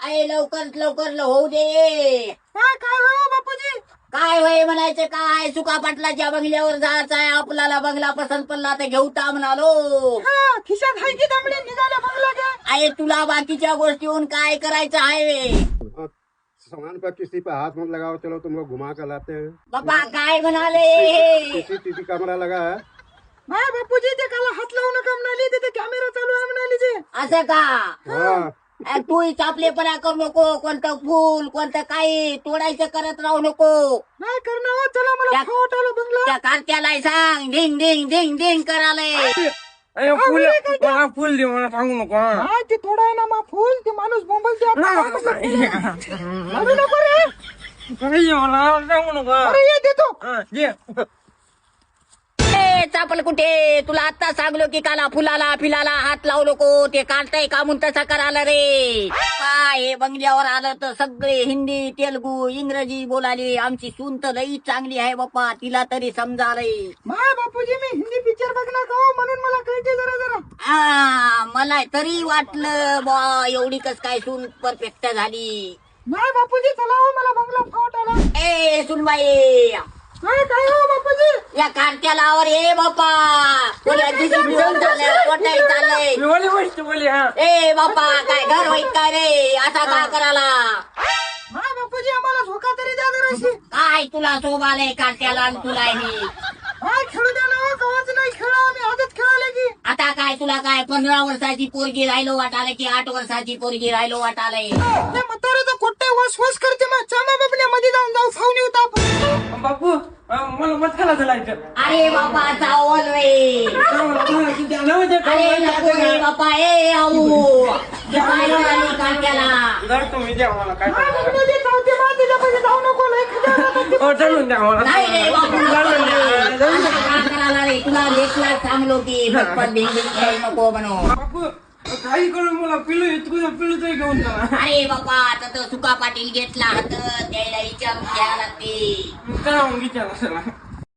अरे लवकर होऊ दे. काय हो बापूजी? काय होय म्हणायचं काय, सुका पाटलाच्या बंगल्यावर जायचं आहे आपल्याला. बंगला पसंत पडला तर घेऊ ता म्हणालो. हा, खिशात हाय की दमडी निघाला बंगला का? अरे तुला बाकीच्या गोष्टीहून काय करायचं आहे? सामान पर किसी पे हाथ मत लगाओ, चलो तुम लोग घुमा कर लाते हैं। बाबा काय म्हणाले? सीसीटीवी कैमरा लगा है। नाही बापूजी, ते काला हात लावू नका म्हणाली, तिथे कॅमेरा चालू आहे म्हणाली ते. असं का? हाँ, तू चापलेपणा करू नको. कोणतं फुल कोणतं काही तोडायचं करत राहू नको. नाही करणार हो, चला मला त्या- खाऊ वाटायला बंगला. त्या कार्त्याला सांग ढिंग ढिंग ढिंग ढिंग कराले. अरे फुल मला फुल दे, मला सांगू नको. नाही ते थोडा आहे ना मा फुल, ते माणूस बोंबलते आता. मारू नको रे. मला सांगू नको. अरे ये देतो. जे ए, चापल कुठे? तुला आता सांगलो की काला फुलाला फिलाला हात लावू नको. ते काढताय का म्हणून तसा करायला रे. काय हे बंगल्यावर आलं तर सगळे हिंदी तेलगू इंग्रजी बोलाले. आमची सून तर लई चांगली आहे बाप्पा, तिला तरी समजाले. माय बापूजी, मी हिंदी पिक्चर बघणार का हो, म्हणून मला कळते जरा. मला तरी वाटलं बा एवढी कस काय सून परफेक्ट झाली. नाही बापूजी, चला हो, मला बंगला खाऊ वाटायला. ए सुनबाई, नाही काय हो बापूजी? या कार्त्याला आवर ये बाप्पा. कोणाची जीवन झालंय, कोणाही चाललंय. बोली गोष्ट बोली. हा ए बाप्पा, काय घर वाईट काय रे, असा का करायला? नाही बापूजी, आम्हाला झोका तरी द्या जराशी. काय तुला शोभालय कार्त्याला आणि तुला हे? नाही खेळू द्या ना हो, कवाच नाही खेळा, आम्ही आजच खेळायला की. आता काय तुला काय 15 वर्षाची पोरगी राहिलो वाटाले की 8 वर्षाची पोरगी राहिलो वाटाले? ते म्हाताऱ्याचं खोट्टे वस करते मग. चामा बापण्या मध्ये जाऊन खाऊन येऊ आपण. बापू, मला मसाला झालायचं. अरे बाबा चावल रे. अरे नको रे बापा. ए आऊ काय म्हणाली कार्त्याला? तुम्ही द्या मला काय नाही बापण्या, ते चावते मा, त्याच्यापाशी जाऊ नको, लय खड्यावर चालून द्या मला. नाही रे बापू, असं का करायला रे? तुला लेखला सांगलो की फटफट भिंग खेळ नको म्हणून. बापू, काही करून मला पिलू इतकं पिलू तरी घेऊन चला. अरे बाबा, आता तर सुका पाटील घेतला हात, त्याला विचारून घ्यायला लागते. काय विचार असेल.